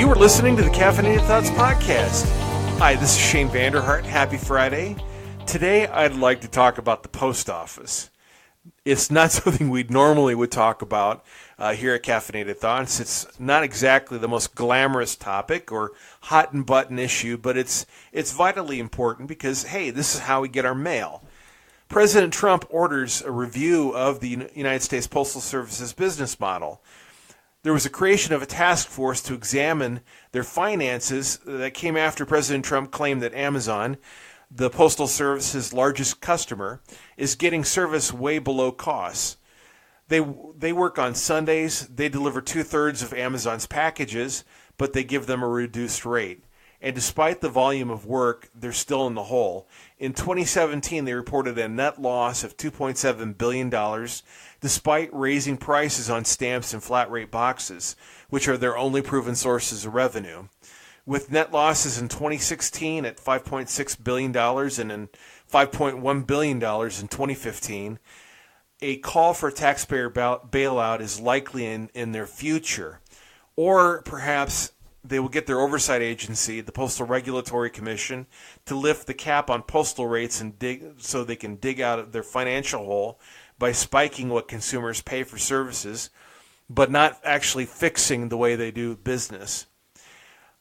You are listening to the Caffeinated Thoughts Podcast. Hi, this is Shane Vander Hart. Happy Friday. Today, I'd like to talk about the post office. It's not something we normally would talk about here at Caffeinated Thoughts. It's not exactly the most glamorous topic or hot and button issue, but it's vitally important because, hey, this is how we get our mail. President Trump orders a review of the United States Postal Service's business model. There was a creation of a task force to examine their finances that came after President Trump claimed that Amazon, the Postal Service's largest customer, is getting service way below costs. They work on Sundays. They deliver 2/3 of Amazon's packages, but they give them a reduced rate. And despite the volume of work, they're still in the hole. In 2017, they reported a net loss of $2.7 billion, despite raising prices on stamps and flat-rate boxes, which are their only proven sources of revenue. With net losses in 2016 at $5.6 billion and in $5.1 billion in 2015, a call for a taxpayer bailout is likely in their future. Or perhaps they will get their oversight agency, the Postal Regulatory Commission, to lift the cap on postal rates so they can dig out of their financial hole by spiking what consumers pay for services, but not actually fixing the way they do business.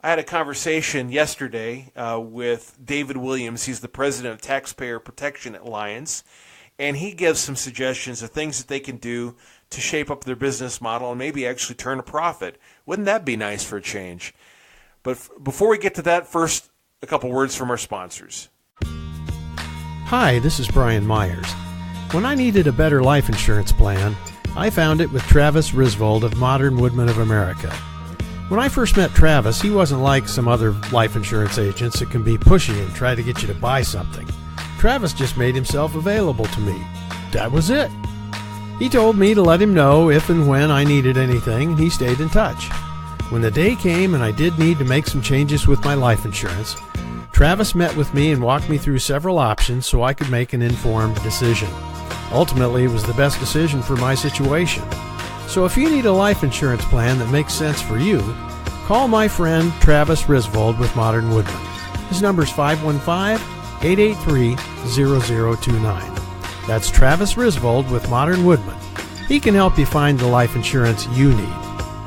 I had a conversation yesterday with David Williams. He's the president of Taxpayer Protection Alliance, and he gives some suggestions of things that they can do to shape up their business model and maybe actually turn a profit. Wouldn't that be nice for a change? But before we get to that, first, a couple words from our sponsors. Hi, this is Brian Myers. When I needed a better life insurance plan, I found it with Travis Risvold of Modern Woodmen of America. When I first met Travis, he wasn't like some other life insurance agents that can be pushy and try to get you to buy something. Travis just made himself available to me. That was it. He told me to let him know if and when I needed anything, and he stayed in touch. When the day came and I did need to make some changes with my life insurance, Travis met with me and walked me through several options so I could make an informed decision. Ultimately, it was the best decision for my situation. So if you need a life insurance plan that makes sense for you, call my friend Travis Risvold with Modern Woodmen. His number is 515-883-0029. That's Travis Risvold with Modern Woodmen. He can help you find the life insurance you need.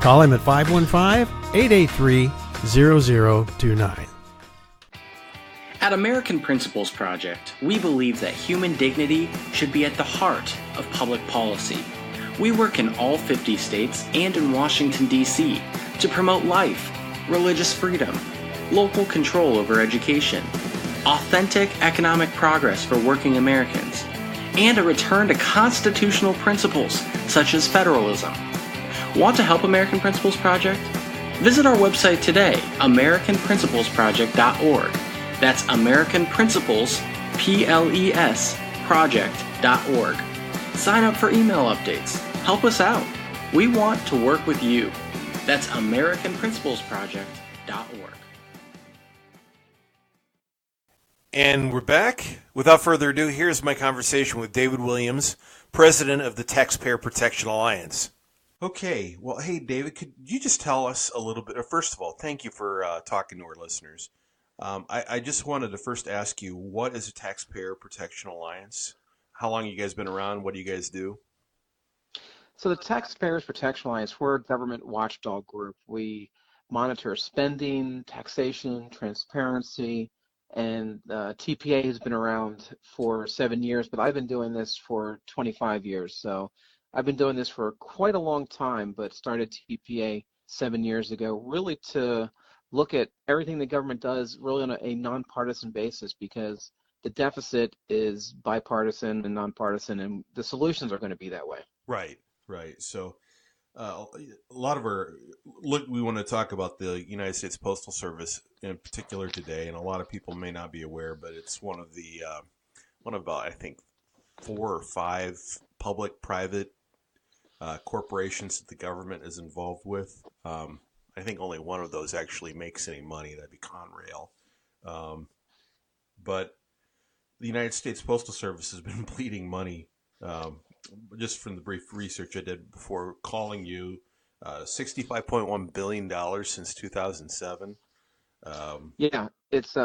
Call him at 515-883-0029. At American Principles Project, we believe that human dignity should be at the heart of public policy. We work in all 50 states and in Washington, D.C. to promote life, religious freedom, local control over education, authentic economic progress for working Americans, and a return to constitutional principles such as federalism. Want to help American Principles Project? Visit our website today, AmericanPrinciplesProject.org. That's American Principles, PLES, project.org. Sign up for email updates. Help us out. We want to work with you. That's AmericanPrinciplesProject.org. And we're back. Without further ado, here's my conversation with David Williams, president of the Taxpayer Protection Alliance. Okay, well, hey, David, could you just tell us a little bit? First of all, thank you for talking to our listeners. I just wanted to first ask you, what is a Taxpayer Protection Alliance? How long have you guys been around? What do you guys do? So the Taxpayers Protection Alliance, we're a government watchdog group. We monitor spending, taxation, transparency, and TPA has been around for 7 years, but I've been doing this for 25 years. So I've been doing this for quite a long time, but started TPA 7 years ago, really to look at everything the government does really on a nonpartisan basis, because the deficit is bipartisan and nonpartisan, and the solutions are going to be that way. Right. So a lot of we want to talk about the United States Postal Service in particular today, and a lot of people may not be aware, but it's one of I think 4 or 5 public-private corporations that the government is involved with. I think only one of those actually makes any money. That'd be Conrail. But the United States Postal Service has been bleeding money. Just from the brief research I did before calling you, $65.1 billion since 2007. Yeah, it's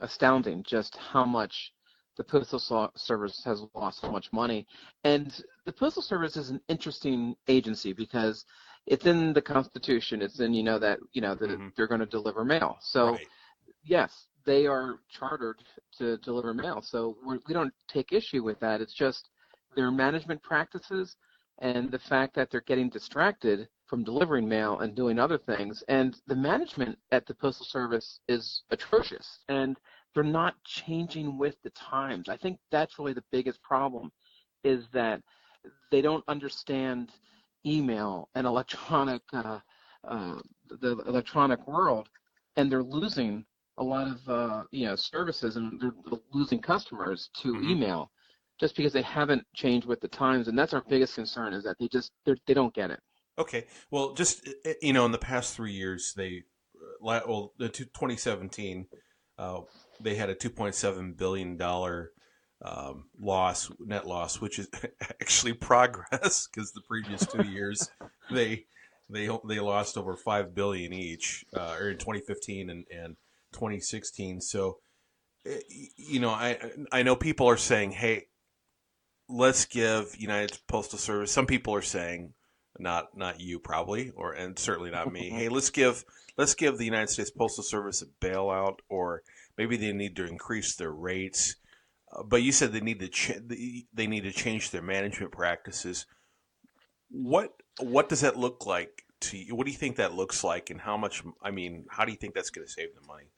astounding just how much the Service has lost so much money. And the Postal Service is an interesting agency because it's in the Constitution. It's in that they're going to deliver mail. So Right. yes, they are chartered to deliver mail. So we don't take issue with that. It's just their management practices and the fact that they're getting distracted from delivering mail and doing other things. And the management at the Postal Service is atrocious, and they're not changing with the times. I think that's really the biggest problem, is that they don't understand email and the electronic world, and they're losing a lot of services, and they're losing customers to email just because they haven't changed with the times. And that's our biggest concern, is that they don't get it. Okay. Well, just, in the past 3 years, the 2017, they had a $2.7 billion net loss, which is actually progress, because the previous 2 years they lost over $5 billion each, or in 2015 and 2016. So, I know people are saying, hey, let's give United Postal Service. Some people are saying, not you probably, and certainly not me. Hey, let's give the United States Postal Service a bailout, or maybe they need to increase their rates. But you said they need to change their management practices. What does that look like to you? What do you think that looks like, and how much? I mean, how do you think that's going to save them money?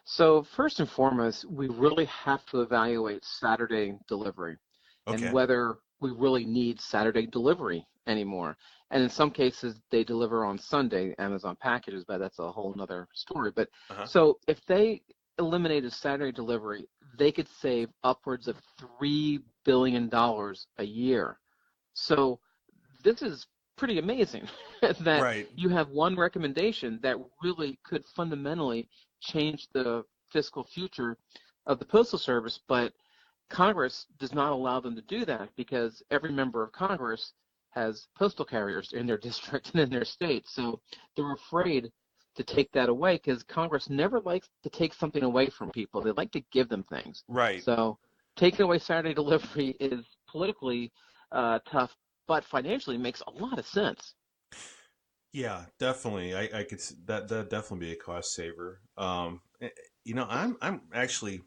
So first and foremost, we really have to evaluate Saturday delivery, and whether we really need Saturday delivery anymore. And in some cases, they deliver on Sunday, Amazon packages, but that's a whole nother story. But so if they eliminated Saturday delivery, they could save upwards of $3 billion a year. So this is pretty amazing that you have one recommendation that really could fundamentally change the fiscal future of the Postal Service, but Congress does not allow them to do that, because every member of Congress has postal carriers in their district and in their state. So they're afraid to take that away, because Congress never likes to take something away from people. They like to give them things. Right. So taking away Saturday delivery is politically tough, but financially makes a lot of sense. Yeah, definitely. I could that definitely be a cost saver. I'm actually.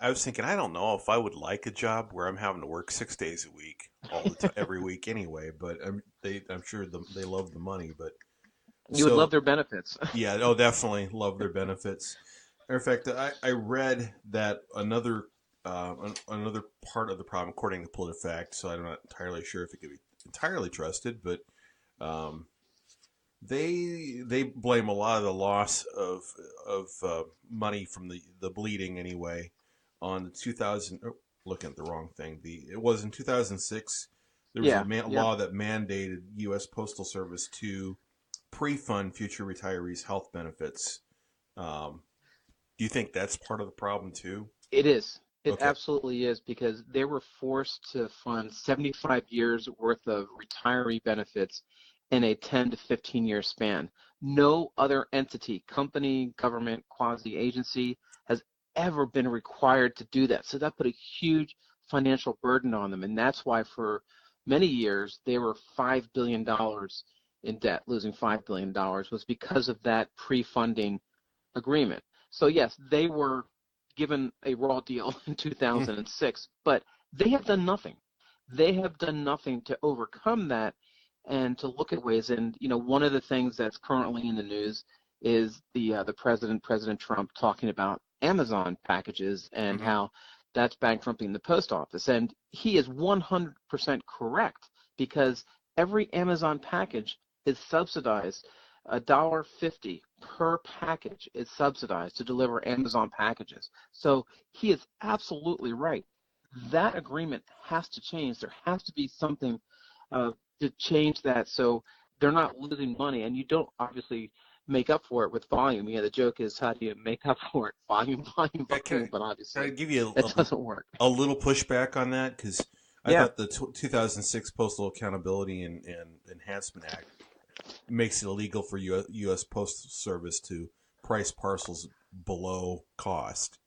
I was thinking, I don't know if I would like a job where I'm having to work 6 days a week, all the time, every week anyway. But I'm sure they love the money. But you would love their benefits. Yeah, definitely love their benefits. In fact, I read that another part of the problem, according to PolitiFact, so I'm not entirely sure if it could be entirely trusted, but they blame a lot of the loss of money from the bleeding anyway on the 2000. Oh, looking at the wrong thing. It was in 2006. There was a law that mandated U.S. Postal Service to pre-fund future retirees' health benefits. Do you think that's part of the problem too? It is. It absolutely is, because they were forced to fund 75 years worth of retiree benefits in a 10 to 15 year span. No other entity, company, government, quasi-agency has ever been required to do that. So that put a huge financial burden on them. And that's why for many years they were $5 billion in debt. Losing $5 billion was because of that pre-funding agreement. So yes, they were given a raw deal in 2006, but they have done nothing. They have done nothing to overcome that and to look at ways. And one of the things that's currently in the news is the President Trump talking about Amazon packages and how that's bankrupting the post office. And he is 100% correct, because every Amazon package is subsidized. $1.50 per package is subsidized to deliver Amazon packages. So he is absolutely right. That agreement has to change. There has to be something to change that, so they're not losing money. And you don't obviously make up for it with volume. The joke is, how do you make up for it? Volume. But obviously can I give you that doesn't work. A little pushback on that, because I thought the 2006 Postal Accountability and Enhancement Act makes it illegal for U.S. Postal Service to price parcels below cost.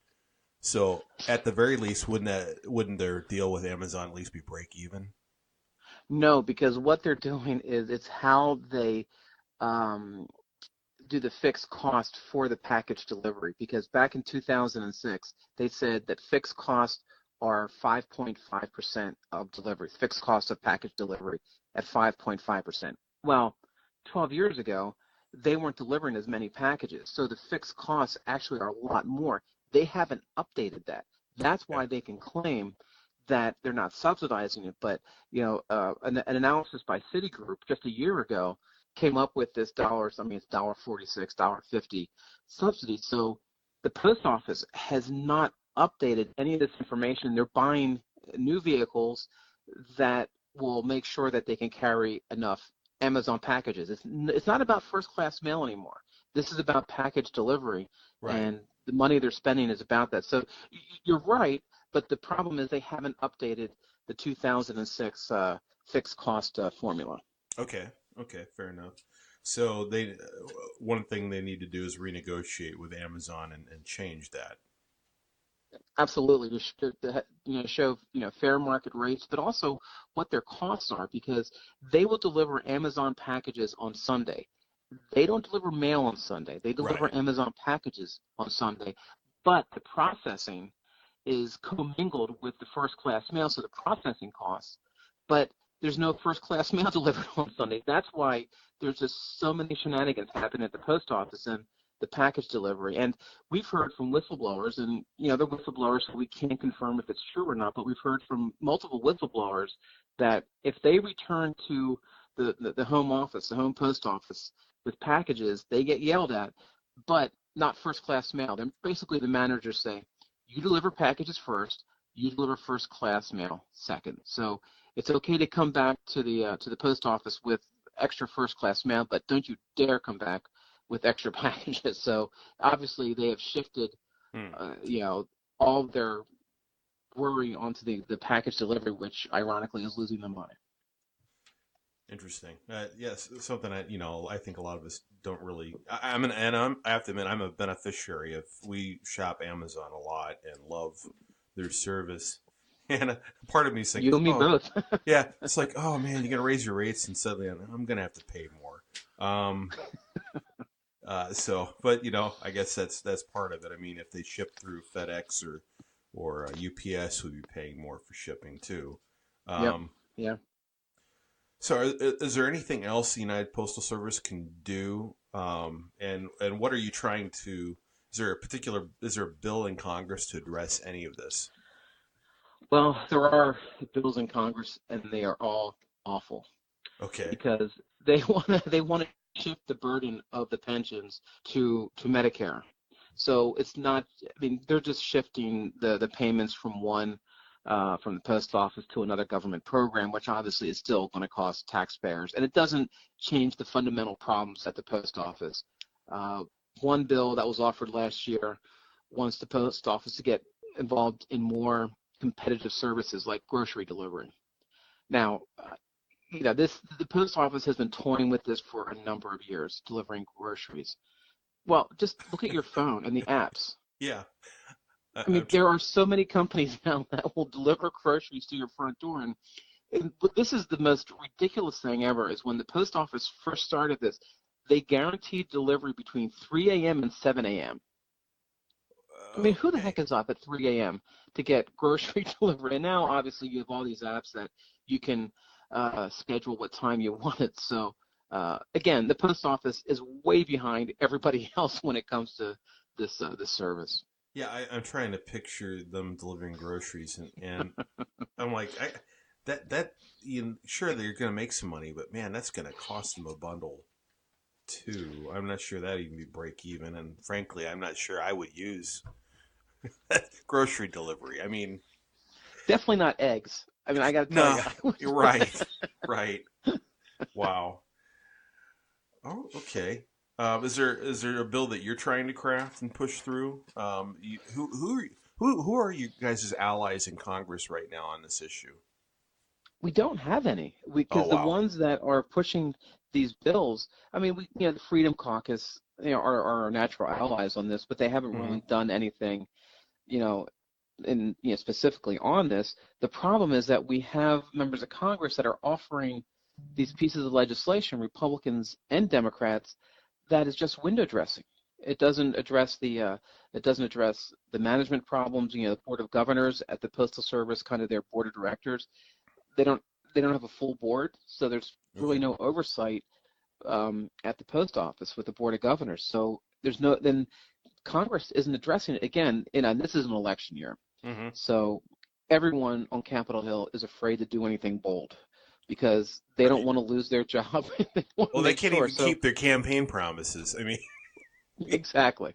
So at the very least, wouldn't their deal with Amazon at least be break even? No, because what they're doing is it's how they do the fixed cost for the package delivery. Because back in 2006, they said that fixed costs are 5.5% of delivery, fixed cost of package delivery at 5.5%. Well, 12 years ago, they weren't delivering as many packages, so the fixed costs actually are a lot more. They haven't updated that. That's why they can claim that they're not subsidizing it. But an analysis by Citigroup just a year ago came up with this $1.46, $1.50 subsidy. So the post office has not updated any of this information. They're buying new vehicles that will make sure that they can carry enough Amazon packages. It's not about first-class mail anymore. This is about package delivery, and the money they're spending is about that. So you're right, but the problem is they haven't updated the 2006 fixed cost formula. Okay, fair enough. So one thing they need to do is renegotiate with Amazon and change that. Absolutely, show fair market rates, but also what their costs are, because they will deliver Amazon packages on Sunday. They don't deliver mail on Sunday. They deliver Amazon packages on Sunday, but the processing is commingled with the first-class mail, so the processing costs. But there's no first-class mail delivered on Sunday. That's why there's just so many shenanigans happening at the post office and the package delivery. And we've heard from whistleblowers, and they're whistleblowers, so we can't confirm if it's true or not, but we've heard from multiple whistleblowers that if they return to the home office, the home post office with packages, they get yelled at, but not first-class mail. Then basically the managers say, you deliver packages first, you deliver first-class mail second. So it's okay to come back to the post office with extra first-class mail, but don't you dare come back with extra packages. So obviously they have shifted, all of their worry onto the package delivery, which ironically is losing them money. Interesting. Yes, something I think a lot of us don't really. I have to admit, I'm a beneficiary of. We shop Amazon a lot and love their service. And part of me is thinking, you and me both. Yeah, it's like, oh man, you're gonna raise your rates, and suddenly I'm gonna have to pay more. But I guess that's part of it. I mean, if they ship through FedEx or UPS, we'd be paying more for shipping too. Yeah. So, is there anything else the United Postal Service can do? And what are you trying to? Is there a bill in Congress to address any of this? Well, there are bills in Congress, and they are all awful. Okay. Because they want to shift the burden of the pensions to Medicare. So it's not. I mean, they're just shifting the payments from the post office to another government program, which obviously is still going to cost taxpayers, and it doesn't change the fundamental problems at the post office. One bill that was offered last year wants the post office to get involved in more competitive services like grocery delivery. Now, the post office has been toying with this for a number of years, delivering groceries. Well, just look at your phone and the apps. Yeah. I mean, there are so many companies now that will deliver groceries to your front door. And this is the most ridiculous thing ever, is when the post office first started this, they guaranteed delivery between 3 a.m. and 7 a.m. I mean, who the heck is up at 3 a.m. to get grocery delivery? And now, obviously, you have all these apps that you can schedule what time you want it. So, again, the post office is way behind everybody else when it comes to this service. Yeah, I'm trying to picture them delivering groceries, and I'm like, sure they're going to make some money, but man, that's going to cost them a bundle too. I'm not sure that'd even be break even, and frankly, I'm not sure I would use grocery delivery. I mean, definitely not eggs. I mean, I got to tell you, you're right. Wow. Oh, okay. Is there a bill that you're trying to craft and push through? Who are you guys' allies in Congress right now on this issue? We don't have any, because the ones that are pushing these bills, I mean, the Freedom Caucus, are our natural allies on this, but they haven't really done anything, specifically on this. The problem is that we have members of Congress that are offering these pieces of legislation, Republicans and Democrats, that is just window dressing. It doesn't address the management problems. The Board of Governors at the Postal Service, kind of their board of directors, they don't have a full board, so there's really no oversight at the post office with the Board of Governors. So then Congress isn't addressing it again. And this is an election year, so everyone on Capitol Hill is afraid to do anything bold because they don't want to lose their job. They can't even keep their campaign promises. I mean, exactly.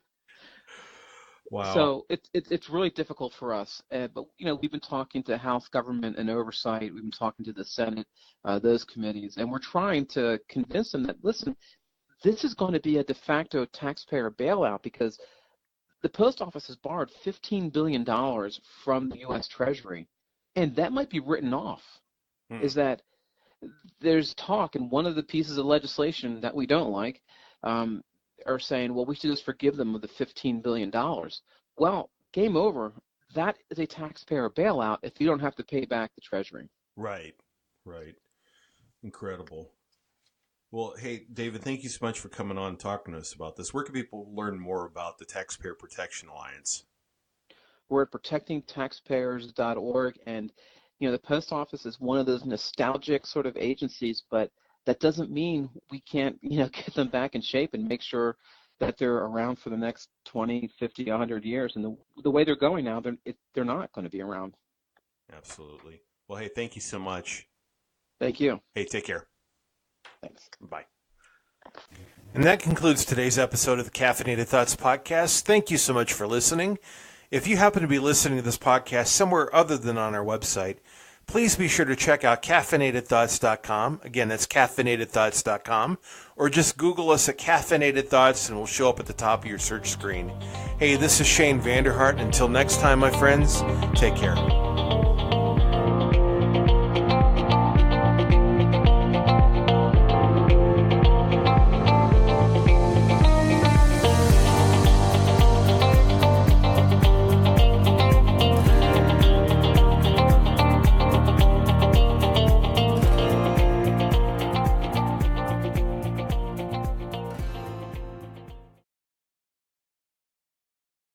Wow. So it's really difficult for us, but we've been talking to House Government and Oversight. We've been talking to the Senate, those committees, and we're trying to convince them that, listen, this is going to be a de facto taxpayer bailout because the post office has borrowed $15 billion from the U.S. Treasury, and that might be written off. Is that there's talk, and one of the pieces of legislation that we don't like are saying, well, we should just forgive them of the $15 billion. Well, game over. That is a taxpayer bailout if you don't have to pay back the Treasury. Right. Incredible. Well, hey, David, thank you so much for coming on and talking to us about this. Where can people learn more about the Taxpayer Protection Alliance? We're at protectingtaxpayers.org, and the post office is one of those nostalgic sort of agencies, but that doesn't mean we can't, get them back in shape and make sure that they're around for the next 20, 50, 100 years. And the way they're going now, they're not going to be around. Absolutely. Well, hey, thank you so much. Thank you. Hey, take care. Thanks. Bye. And that concludes today's episode of the Caffeinated Thoughts Podcast. Thank you so much for listening. If you happen to be listening to this podcast somewhere other than on our website, please be sure to check out caffeinatedthoughts.com. Again, that's caffeinatedthoughts.com. Or just Google us at Caffeinated Thoughts and we'll show up at the top of your search screen. Hey, this is Shane Vander Hart. Until next time, my friends, take care.